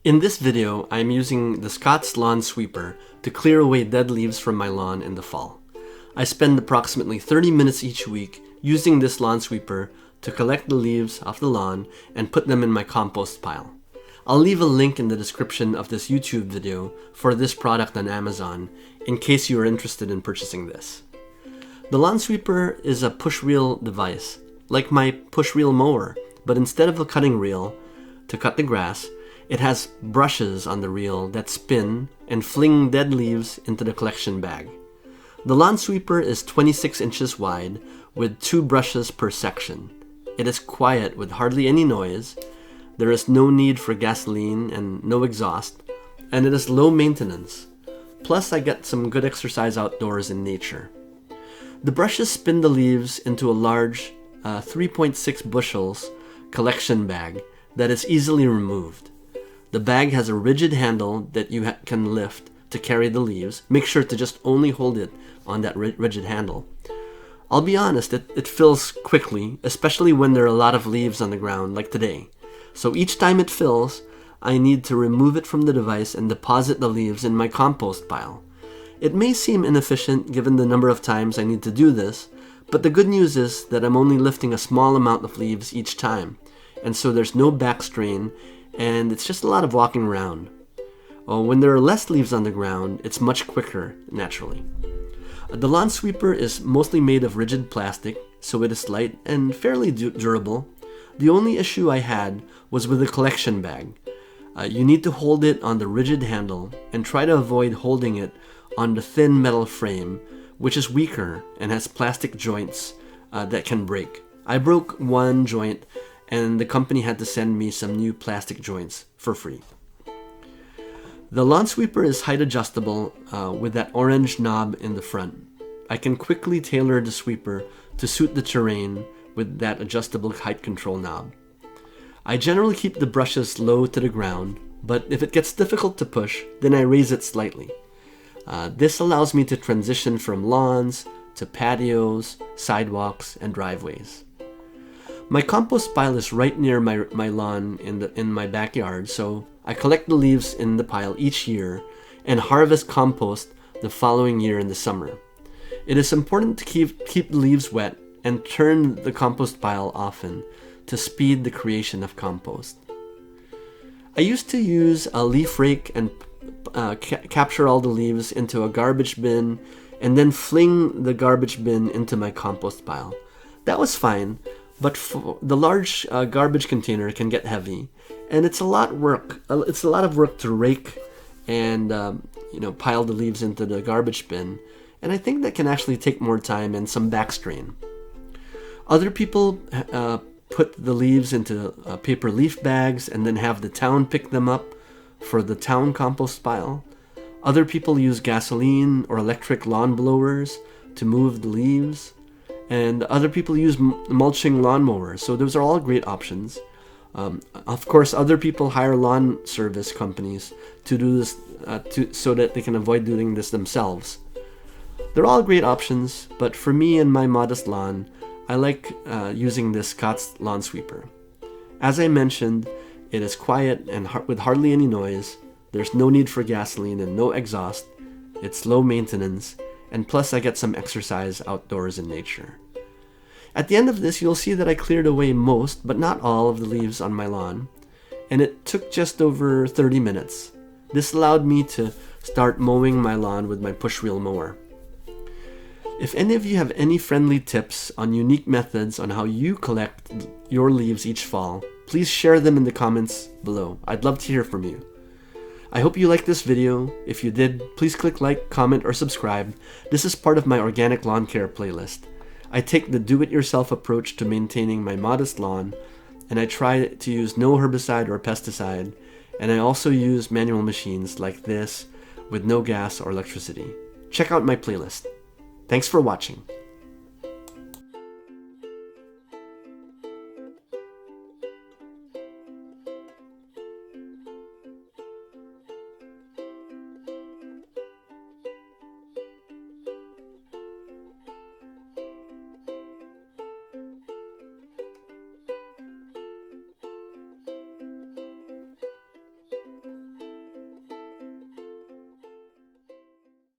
In this video, I'm using the Scott's Lawn Sweeper to clear away dead leaves from my lawn in the fall. I spend approximately 30 minutes each week using this lawn sweeper to collect the leaves off the lawn and put them in my compost pile. I'll leave a link in the description of this YouTube video for this product on Amazon in case you are interested in purchasing this. The lawn sweeper is a push reel device, like my push reel mower, but instead of a cutting reel to cut the grass, it has brushes on the reel that spin and fling dead leaves into the collection bag. The lawn sweeper is 26 inches wide with 2 brushes per section. It is quiet with hardly any noise. There is no need for gasoline and no exhaust, and it is low maintenance. Plus, I get some good exercise outdoors in nature. The brushes spin the leaves into a large 3.6 bushels collection bag that is easily removed. The bag has a rigid handle that you can lift to carry the leaves. Make sure to just only hold it on that rigid handle. I'll be honest, it fills quickly, especially when there are a lot of leaves on the ground, like today. So each time it fills, I need to remove it from the device and deposit the leaves in my compost pile. It may seem inefficient given the number of times I need to do this, but the good news is that I'm only lifting a small amount of leaves each time, and so there's no back strain, and it's just a lot of walking around. When there are less leaves on the ground, it's much quicker, naturally. The lawn sweeper is mostly made of rigid plastic, so it is light and fairly durable. The only issue I had was with the collection bag. You need to hold it on the rigid handle and try to avoid holding it on the thin metal frame, which is weaker and has plastic joints that can break. I broke one joint and the company had to send me some new plastic joints for free. The lawn sweeper is height adjustable with that orange knob in the front. I can quickly tailor the sweeper to suit the terrain with that adjustable height control knob. I generally keep the brushes low to the ground, but if it gets difficult to push, then I raise it slightly. This allows me to transition from lawns to patios, sidewalks, and driveways. My compost pile is right near my lawn in my backyard, so I collect the leaves in the pile each year and harvest compost the following year in the summer. It is important to keep the leaves wet and turn the compost pile often to speed the creation of compost. I used to use a leaf rake and capture all the leaves into a garbage bin and then fling the garbage bin into my compost pile. That was fine, but the large garbage container can get heavy, and it's a lot of work to rake and pile the leaves into the garbage bin, and I think that can actually take more time and some back strain. Other people put the leaves into paper leaf bags and then have the town pick them up for the town compost pile. Other people use gasoline or electric lawn blowers to move the leaves. And other people use mulching lawnmowers, so those are all great options. Of course, other people hire lawn service companies to do this so that they can avoid doing this themselves. They're all great options, but for me and my modest lawn, I like using this Scott's Lawn Sweeper. As I mentioned, it is quiet and with hardly any noise. There's no need for gasoline and no exhaust. It's low maintenance. And plus I get some exercise outdoors in nature. At the end of this, you'll see that I cleared away most, but not all, of the leaves on my lawn, and it took just over 30 minutes. This allowed me to start mowing my lawn with my push reel mower. If any of you have any friendly tips on unique methods on how you collect your leaves each fall, please share them in the comments below. I'd love to hear from you. I hope you liked this video. If you did, please click like, comment, or subscribe. This is part of my organic lawn care playlist. I take the do-it-yourself approach to maintaining my modest lawn, and I try to use no herbicide or pesticide, and I also use manual machines like this with no gas or electricity. Check out my playlist. Thanks for watching.